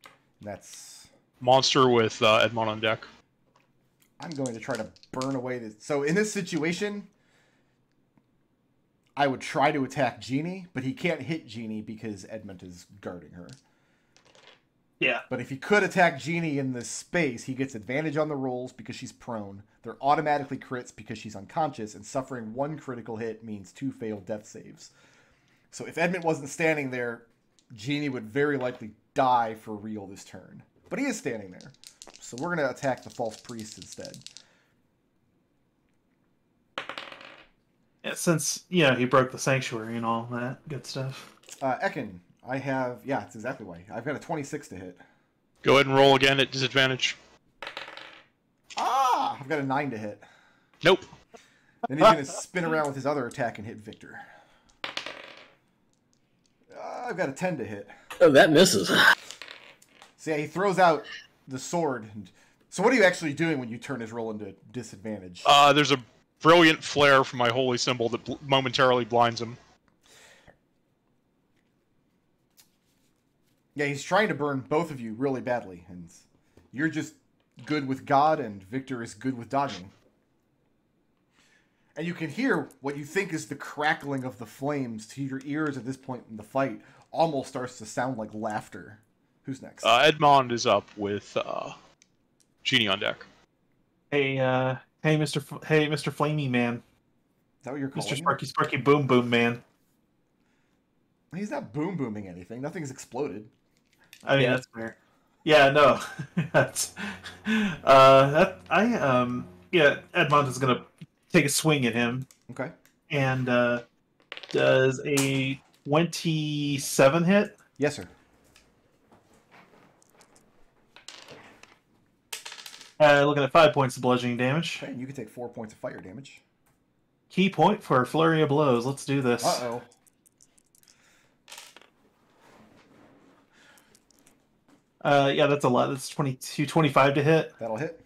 And that's... Monster with Edmont on deck. I'm going to try to burn away this. So in this situation, I would try to attack Genie, but he can't hit Genie because Edmont is guarding her. Yeah. But if he could attack Genie in this space, he gets advantage on the rolls because she's prone. They're automatically crits because she's unconscious, and suffering 1 critical hit means 2 failed death saves. So if Edmont wasn't standing there, Genie would very likely die for real this turn. But he is standing there. So we're going to attack the false priest instead. Yeah, since he broke the sanctuary and all that good stuff. Ekon, I have, yeah, it's exactly why. I've got a 26 to hit. Go ahead and roll again at disadvantage. Ah! I've got a 9 to hit. Nope. Then he's going to spin around with his other attack and hit Victor. I've got a 10 to hit. Oh, that misses. So yeah, he throws out the sword. So what are you actually doing when you turn his roll into disadvantage? There's a brilliant flare from my holy symbol that momentarily blinds him. Yeah, he's trying to burn both of you really badly, and you're just good with God, and Victor is good with dodging. And you can hear what you think is the crackling of the flames to your ears at this point in the fight. Almost starts to sound like laughter. Who's next? Edmont is up with Genie on deck. Hey, Mr. Flamey Man. Is that what you're calling Mr. him? Sparky Boom Boom Man. He's not boom booming anything. Nothing's exploded. I mean, Yeah. that's fair. Yeah, no. That's yeah, Edmont is gonna take a swing at him Okay. and does a 27 hit. Yes, sir. Looking at 5 points of bludgeoning damage. Okay, and you can take 4 points of fire damage. Key point for a flurry of blows. Let's do this. Uh-oh. Yeah, that's a lot. That's 22, 25 to hit. That'll hit.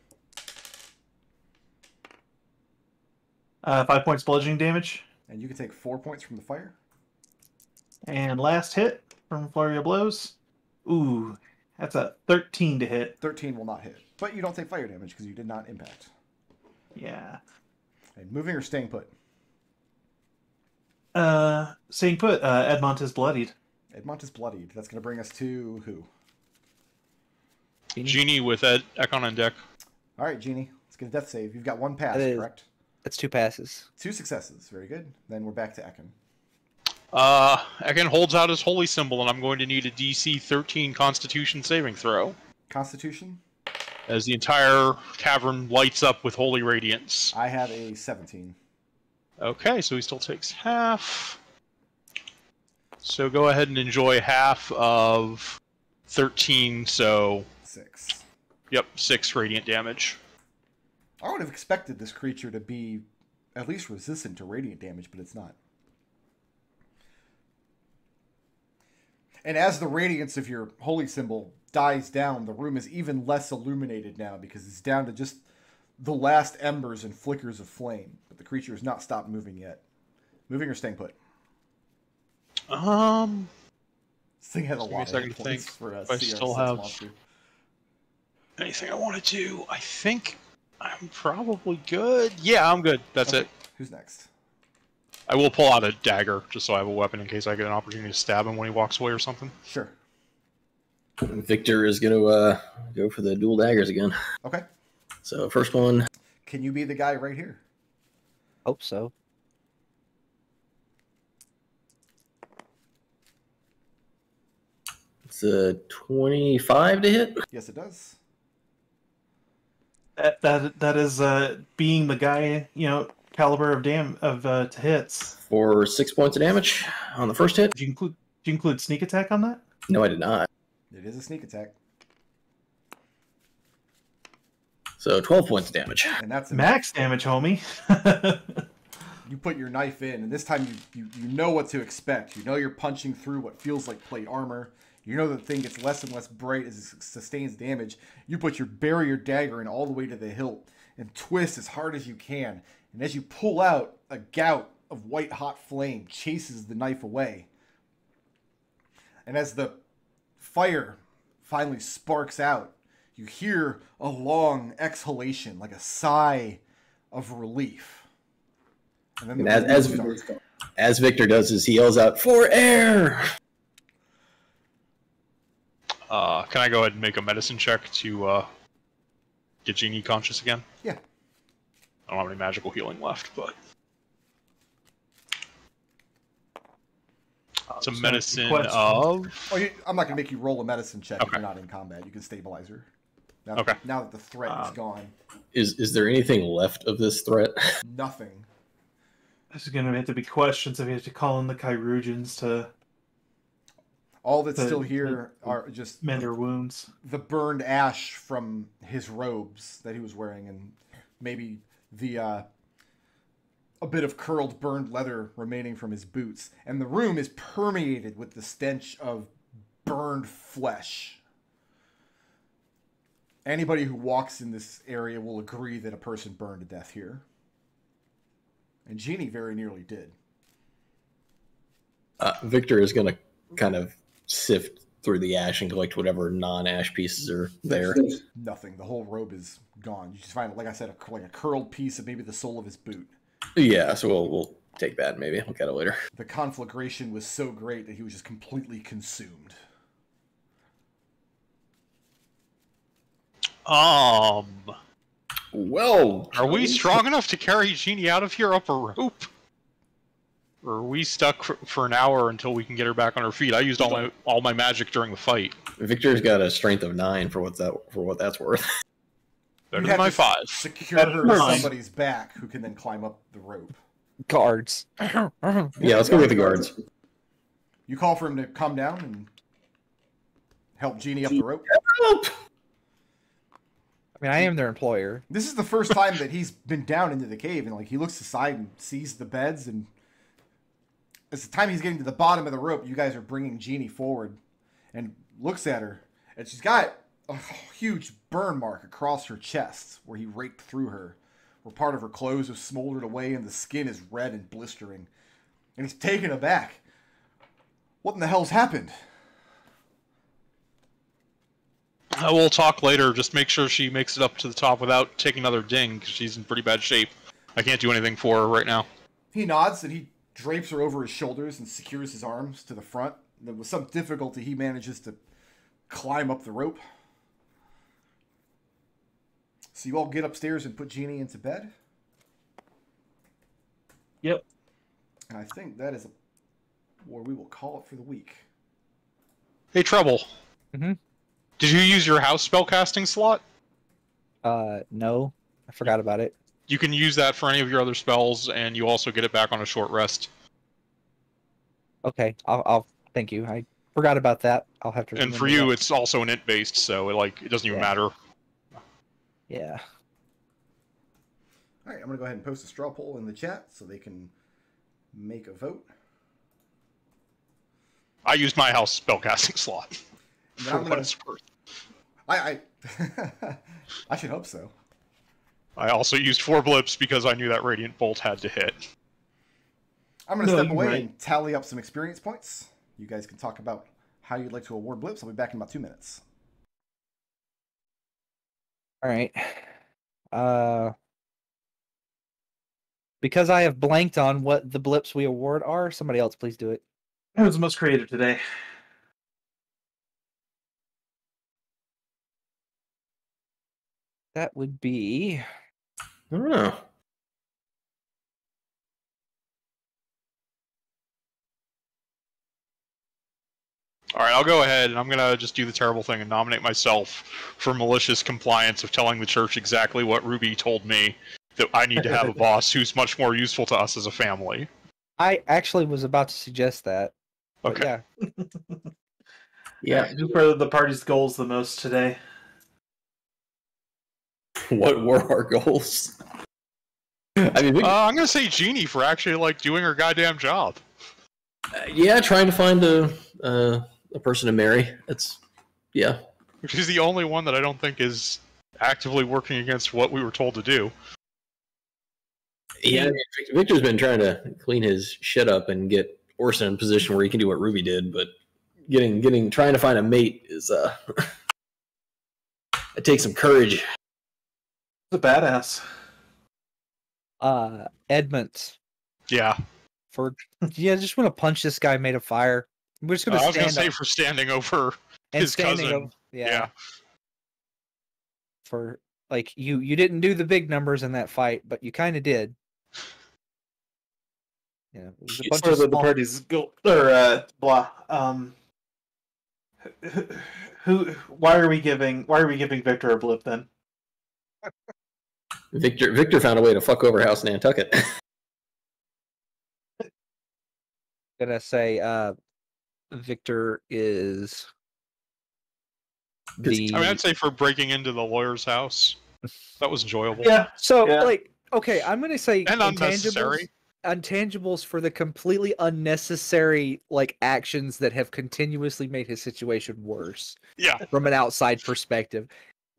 5 points bludgeoning damage. And you can take 4 points from the fire. And last hit from flurry of blows. Ooh, that's a 13 to hit. 13 will not hit. But you don't take fire damage because you did not impact. Yeah. Okay, moving or staying put? Staying put, Edmont is bloodied. Edmont is bloodied. That's going to bring us to who? Genie with Ekon on deck. All right, Genie. Let's get a death save. You've got one pass, That is- correct? That's 2 passes. 2 successes. Very good. Then we're back to Ekon. Ekon holds out his holy symbol, and I'm going to need a DC 13 Constitution saving throw, Constitution? as the entire cavern lights up with holy radiance. I have a 17. Okay, so he still takes half. So go ahead and enjoy half of 13, so... 6. Yep, 6 radiant damage. I would have expected this creature to be at least resistant to radiant damage, but it's not. And as the radiance of your holy symbol dies down, the room is even less illuminated now because it's down to just the last embers and flickers of flame. But the creature has not stopped moving yet. Moving or staying put? This This thing had a Give me a lot second of to points think for a if I CR6 still have- monster. anything I want to do. I think I'm probably good. Yeah, I'm good. That's Okay. it. Who's next? I will pull out a dagger just so I have a weapon in case I get an opportunity to stab him when he walks away or something. Sure. Victor is going to go for the dual daggers again. Okay. So first one, Can you be the guy right here? Hope so. it's a 25 to hit. Yes, it does. That is being the guy, caliber of to hits. For 6 points of damage on the first hit. Did you include sneak attack on that? No, I did not. It is a sneak attack. So 12 points of damage. And that's Max damage, homie. You put your knife in, and this time you know what to expect. You know you're punching through what feels like plate armor. You know the thing gets less and less bright as it sustains damage. You put your barrier dagger in all the way to the hilt and twist as hard as you can. And as you pull out, a gout of white hot flame chases the knife away. And as the fire finally sparks out, you hear a long exhalation, like a sigh of relief. And then And the as relief starts. as Victor does this, he yells out, "For air!" Can I go ahead and make a medicine check to get Genie conscious again? Yeah. I don't have any magical healing left, but... It's a Just medicine question. of... Oh, I'm not going to make you roll a medicine check if Okay. you're not in combat. You can stabilize her. Now, Okay. Now that the threat is gone. Is there anything left of this threat? Nothing. This is going to have to be questions if you have to call in the Chirurgeons to... All that's still here are just mend her wounds. the burned ash from his robes that he was wearing, and maybe the a bit of curled burned leather remaining from his boots. And the room is permeated with the stench of burned flesh. Anybody who walks in this area will agree that a person burned to death here. And Jeannie very nearly did. Victor is going to kind of sift through the ash and collect whatever non-ash pieces are there. Nothing. The whole robe is gone. You just find, like I said, like a curled piece of maybe the sole of his boot. Yeah, so we'll take that maybe. Look at it later. The conflagration was so great that he was just completely consumed. Well, Are we strong enough to carry Jeannie out of here up a rope? Or are we stuck for an hour until we can get her back on her feet? I used all my magic during the fight. Victor's got a strength of 9 for what that's worth. Better than my 5. Secure her to somebody's back who can then climb up the rope. Guards. Yeah, let's go with the guards. You call for him to come down and help Jeannie up the rope? Help! I mean, I am their employer. This is the first time that he's been down into the cave, and like he looks aside and sees the beds, and it's the time he's getting to the bottom of the rope. You guys are bringing Jeannie forward, and looks at her, and she's got a huge burn mark across her chest where he raked through her, where part of her clothes have smoldered away and the skin is red and blistering. And he's taken aback. What in the hell's happened? We'll talk later. Just make sure she makes it up to the top without taking another ding, because she's in pretty bad shape. I can't do anything for her right now. He nods and he drapes her over his shoulders and secures his arms to the front. And then with some difficulty, he manages to climb up the rope. So you all get upstairs and put Jeannie into bed? Yep. And I think that is where we will call it for the week. Hey, Treble. Mm-hmm. Did you use your house spellcasting slot? No. I forgot about it. You can use that for any of your other spells, and you also get it back on a short rest. Okay, I'll thank you. I forgot about that. I'll have to. And for you, it's also an int based, so it doesn't even matter. Yeah. All right, I'm going to go ahead and post a straw poll in the chat so they can make a vote. I used my house spellcasting slot for what it's worth. I should hope so. I also used 4 blips because I knew that Radiant Bolt had to hit. I'm going to step away and tally up some experience points. You guys can talk about how you'd like to award blips. I'll be back in about 2 minutes. All right. Because I have blanked on what the blips we award are, somebody else please do it. Who was the most creative today? That would be... I don't know. Alright, I'll go ahead and I'm going to just do the terrible thing and nominate myself for malicious compliance of telling the church exactly what Ruby told me, that I need to have a boss who's much more useful to us as a family. I actually was about to suggest that. Okay. Yeah. Who furthered the party's goals the most today? What were our goals? I mean, I'm going to say Jeannie for actually doing her goddamn job. Yeah, trying to find a person to marry. Yeah. She's the only one that I don't think is actively working against what we were told to do. Yeah, Victor's been trying to clean his shit up and get Orson in a position where he can do what Ruby did, but trying to find a mate is it takes some courage. The badass. Edmont. Yeah. Just want to punch this guy made of fire. We're just gonna I was going to say for standing over his cousin. Yeah. For you didn't do the big numbers in that fight, but you kind of did. Yeah, it was a bunch of the party's goal or blah. Why are we giving Victor a blip then? Victor found a way to fuck over House Nantucket. Gonna say Victor is I mean, I'd say for breaking into the lawyer's house, that was enjoyable. Yeah. So, Yeah. like, okay, I'm gonna say And unnecessary. intangibles for the completely unnecessary, like, actions that have continuously made his situation worse. Yeah. From an outside perspective.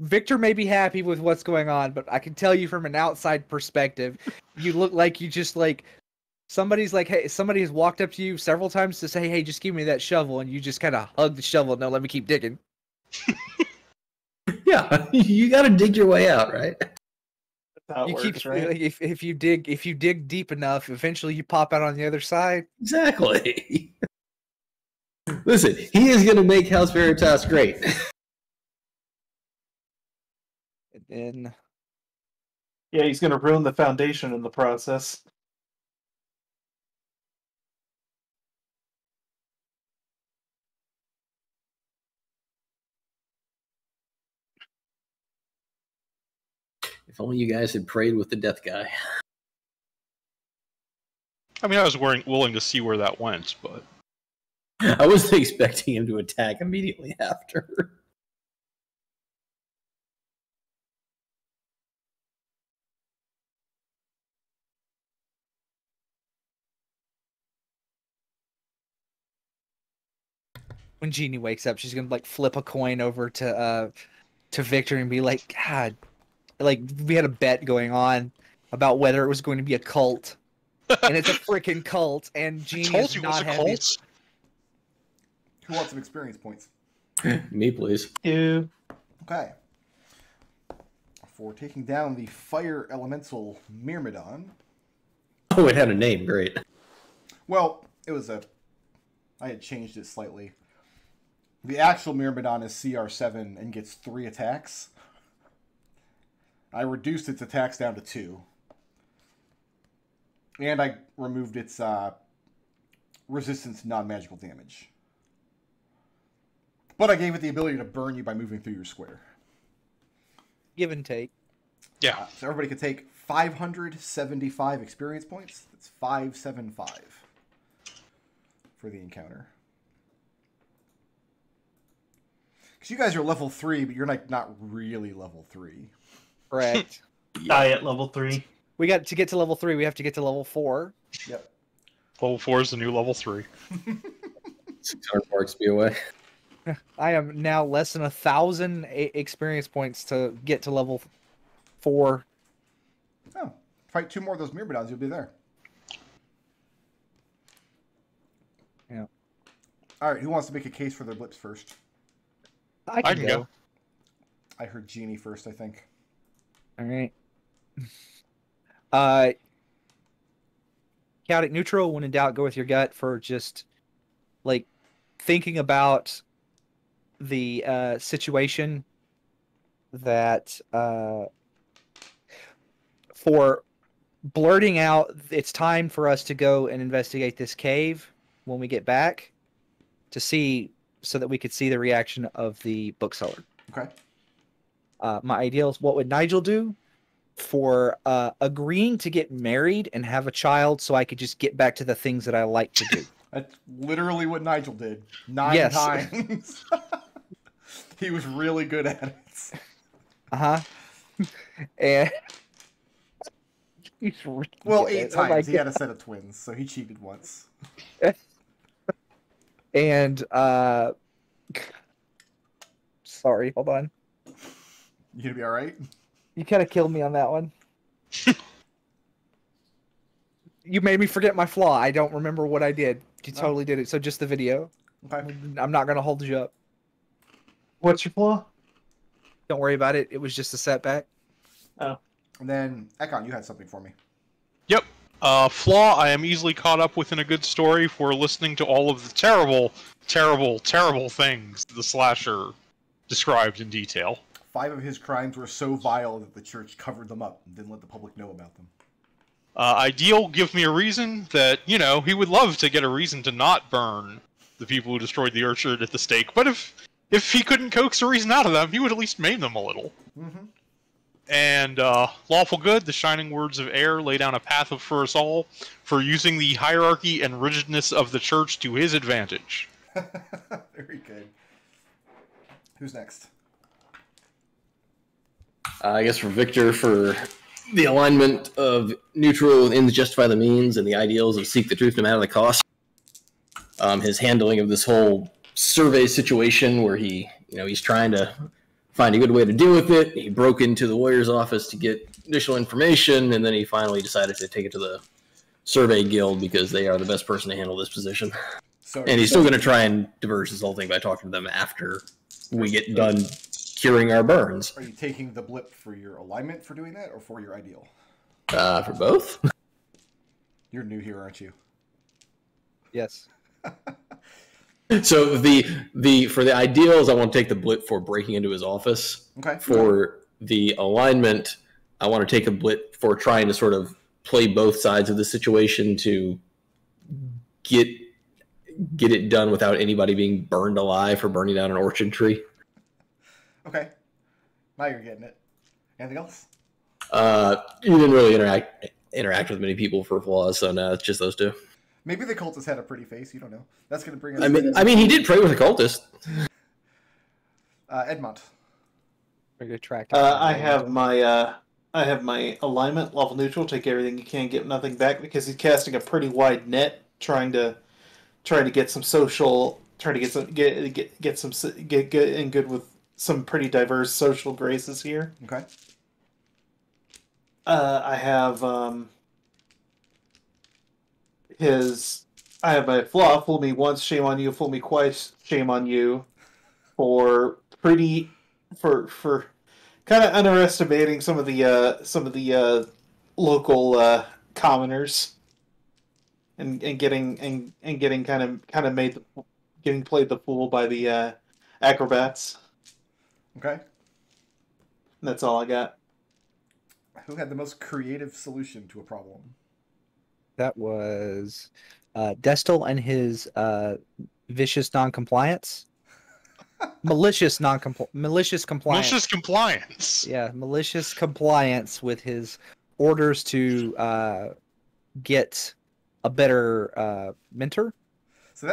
Victor may be happy with what's going on, but I can tell you from an outside perspective, you look like you just, like, somebody's like, hey, somebody has walked up to you several times to say, hey, just give me that shovel, and you just kind of hug the shovel. No, let me keep digging. Yeah, you got to dig your way out, right? That's how it works, right? Like, if you dig deep enough, eventually you pop out on the other side. Exactly. Listen, he is going to make House Veritas great. And then Yeah, he's going to ruin the foundation in the process. If only you guys had prayed with the death guy. I mean, I was willing to see where that went, but I wasn't expecting him to attack immediately after. when Jeannie wakes up, she's gonna like flip a coin over to Victor and be like, God, like we had a bet going on about whether it was going to be a cult, and it's a freaking cult, and Jeannie told is you it was not a having. cult. Who wants some experience points? Me, please. You. Okay. For taking down the fire elemental Myrmidon. Oh, it had a name. Great. Well, it was a... I had changed it slightly. The actual Myrmidon is CR7 and gets 3 attacks. I reduced its attacks down to 2. And I removed its resistance to non-magical damage. But I gave it the ability to burn you by moving through your square. Give and take. Yeah. So everybody can take 575 experience points. That's 575 for the encounter. Because you guys are level 3, but you're like not really level 3. Correct. Die at level 3. We got to get to level 3. We have to get to level 4. Yep. Level 4 is the new level 3. 600 more XP away. I am now less than 1,000 experience points to get to level 4. Oh, fight 2 more of those Myrmidons, you'll be there. Yeah. All right, who wants to make a case for their blips first? I can go. I heard Jeannie first, I think. All right. Chaotic neutral. When in doubt, go with your gut for just like thinking about the situation that for blurting out it's time for us to go and investigate this cave when we get back to see so that we could see the reaction of the bookseller. Okay. My ideal is what would Nigel do for agreeing to get married and have a child so I could just get back to the things that I like to do. That's literally what Nigel did. 9 Yes. times. He was really good at it. Uh-huh. And he's really Well, good at 8 it. Oh my times. He had God. a set of twins, so he cheated once. And sorry, hold on. You gonna be all right? You kind of killed me on that one. You made me forget my flaw. I don't remember what I did. You totally did it. So just the video. Okay. I'm not going to hold you up. What's your flaw? Don't worry about it. It was just a setback. Oh. And then, Ekon, you had something for me. Yep. Flaw, I am easily caught up within a good story for listening to all of the terrible, terrible, terrible things the slasher described in detail. 5 of his crimes were so vile that the church covered them up and didn't let the public know about them. Ideal, give me a reason that, you know, he would love to get a reason to not burn the people who destroyed the orchard at the stake, but if he couldn't coax a reason out of them, he would at least maim them a little. Mm-hmm. And lawful good, the shining words of air lay down a path for us all for using the hierarchy and rigidness of the church to his advantage. Very good. Who's next? I guess for Victor, for the alignment of neutral ends justify the means and the ideals of seek the truth no matter the cost. His handling of this whole survey situation where he's trying to find a good way to deal with it. He broke into the lawyer's office to get initial information, and then he finally decided to take it to the survey guild because they are the best person to handle this position. And he's still going to try and diverge this whole thing by talking to them after we get done curing our burns. Are you taking the blip for your alignment for doing that, or for your ideal? For both. You're new here, aren't you? Yes. So the for the ideals, I want to take the blip for breaking into his office. Okay. For the alignment, I want to take a blip for trying to sort of play both sides of the situation to get it done without anybody being burned alive for burning down an orchard tree. Okay. Now you're getting it. Anything else? You didn't really interact with many people for flaws, so no, it's just those two. Maybe the cultist had a pretty face. You don't know. That's going to bring us. I mean, he did pray with a cultist. Edmont. We're gonna track. I have my alignment level neutral. Take everything you can, get nothing back, because he's casting a pretty wide net, trying to get some social, trying to get good with some pretty diverse social graces here. Okay. I have I have my flaw, fool me once, shame on you, fool me twice, shame on you, for kind of underestimating some of the local commoners and getting played the fool by the acrobats. Okay. And that's all I got. Who had the most creative solution to a problem? That was Destil and his vicious non-compliance. Malicious compliance. Malicious compliance. Yeah, malicious compliance with his orders to get a better mentor. So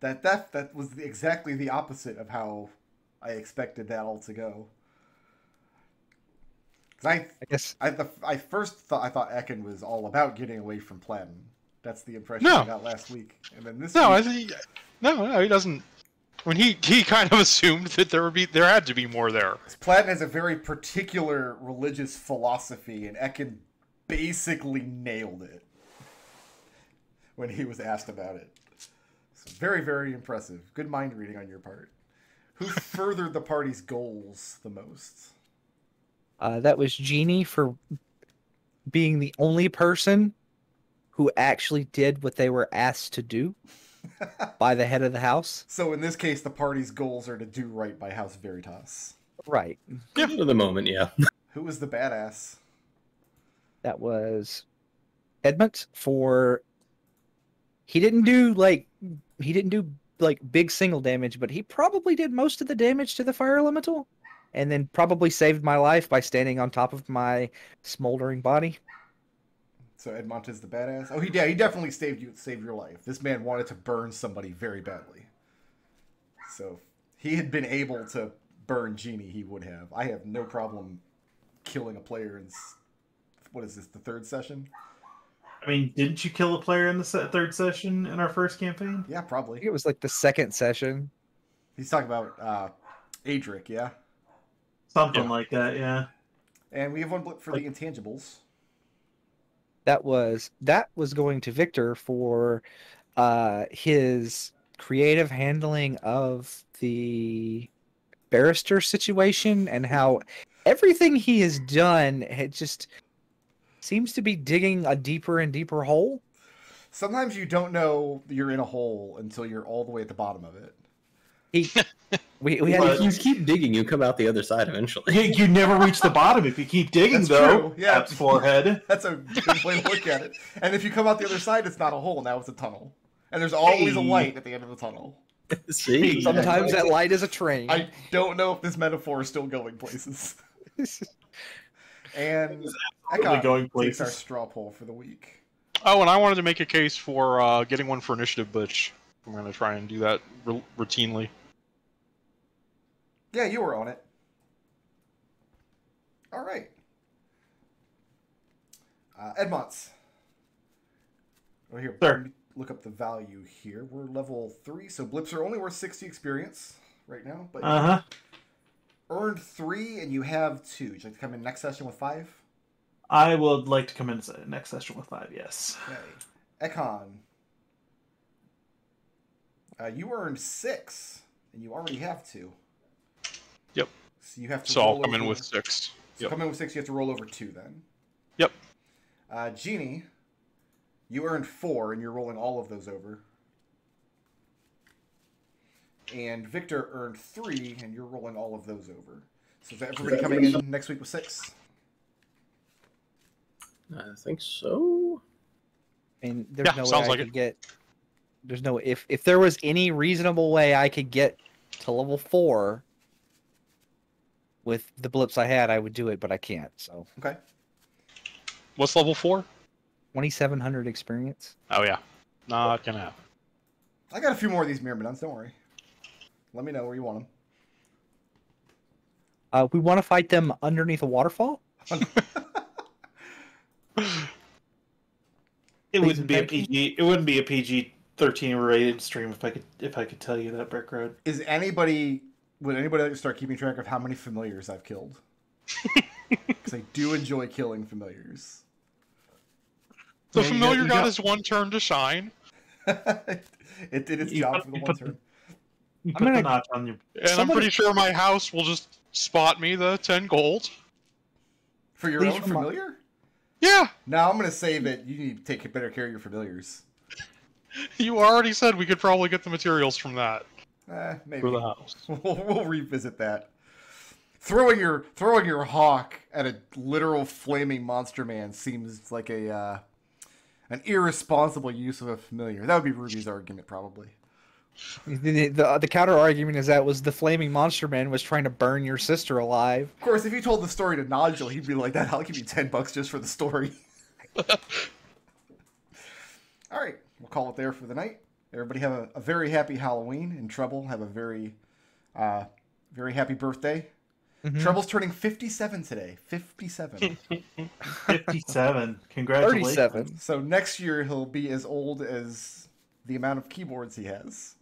that was exactly the opposite of how I expected that all to go. I thought Ekon was all about getting away from Platten. That's the impression I got last week. And then this week... No, he doesn't. When he kind of assumed that there had to be more there. Platten has a very particular religious philosophy, and Ekon basically nailed it when he was asked about it. So very, very impressive. Good mind reading on your part. Who furthered the party's goals the most? That was Jeannie, for being the only person who actually did what they were asked to do by the head of the house. So in this case, the party's goals are to do right by House Veritas. Right. Yeah, for the moment, yeah. Who was the badass? That was Edmont, for he didn't do big single damage, but he probably did most of the damage to the fire elemental. And then probably saved my life by standing on top of my smoldering body. So Edmont is the badass? Oh, he definitely saved your life. This man wanted to burn somebody very badly. So if he had been able to burn Jeannie, he would have. I have no problem killing a player in... What is this, the third session? I mean, didn't you kill a player in the third session in our first campaign? Yeah, I probably. think it was like the second session. He's talking about Adric, yeah? Something like that, yeah. And we have one blip for the intangibles. That was going to Victor for his creative handling of the barrister situation, and how everything he has done, it just seems to be digging a deeper and deeper hole. Sometimes you don't know you're in a hole until you're all the way at the bottom of it. If you keep digging, you come out the other side eventually. You never reach the bottom if you keep digging, That's though. true. Yeah. That's forehead. That's a good way to look at it. And if you come out the other side, it's not a hole. Now it's a tunnel. And there's always a light at the end of the tunnel. See? Sometimes that light is a train. I don't know if this metaphor is still going places. And Ekon going takes our places. straw poll for the week. Oh, and I wanted to make a case for getting one for initiative, Butch. I'm going to try and do that routinely. Yeah, you were on it. All right. Edmonts. Oh, here. Sure. Let me look up the value here. We're level 3, so blips are only worth 60 experience right now. But earned 3 and you have 2. Would you like to come in next session with 5? I would like to come in next session with 5, yes. Okay. Ekon. You earned 6, and you already have 2. Yep. So you have to. So roll I'll come in over- with 6. So come in with 6. You have to roll over 2 then. Yep. Jeannie, you earned 4, and you're rolling all of those over. And Victor earned 3, and you're rolling all of those over. So is everybody coming in next week with 6? I think so. I mean, there's Yeah, no way sounds I like could it. get. There's no if there was any reasonable way I could get to level 4 with the blips I had, I would do it, but I can't. So Okay. What's level 4? 2,700 experience. Oh, yeah. Not going to happen. I got a few more of these Myrmidons, don't worry. Let me know where you want We want to fight them underneath a waterfall. It Please wouldn't be a and thank PG. It wouldn't be a PG-13 rated stream if I could tell you that, Brick Road. Would anybody like to start keeping track of how many familiars I've killed? Because I do enjoy killing familiars. The Yeah, familiar you got got- his one turn to shine, It did its job for the one turn. You I'm put gonna- the notch on your. and I'm Somebody- pretty sure my house will just spot me the 10 gold. For your Please own remi- familiar? Yeah, No, I'm going to say that you need to take better care of your familiars. you already said we could probably get the materials from that Maybe. for the house. We'll revisit that. Throwing your hawk at a literal flaming monster man seems like an irresponsible use of a familiar. That would be Ruby's argument, probably. The counter argument is that was the flaming monster man was trying to burn your sister alive. Of course, if you told the story to Nigel, he'd be like, "That I'll give you $10 just for the story." All right, we'll call it there for the night. Everybody have a very happy Halloween, and Treble have a very, very happy birthday. Mhm. Treble's turning 57 today. 57. 57. Congratulations. 37. So next year he'll be as old as the amount of keyboards he has.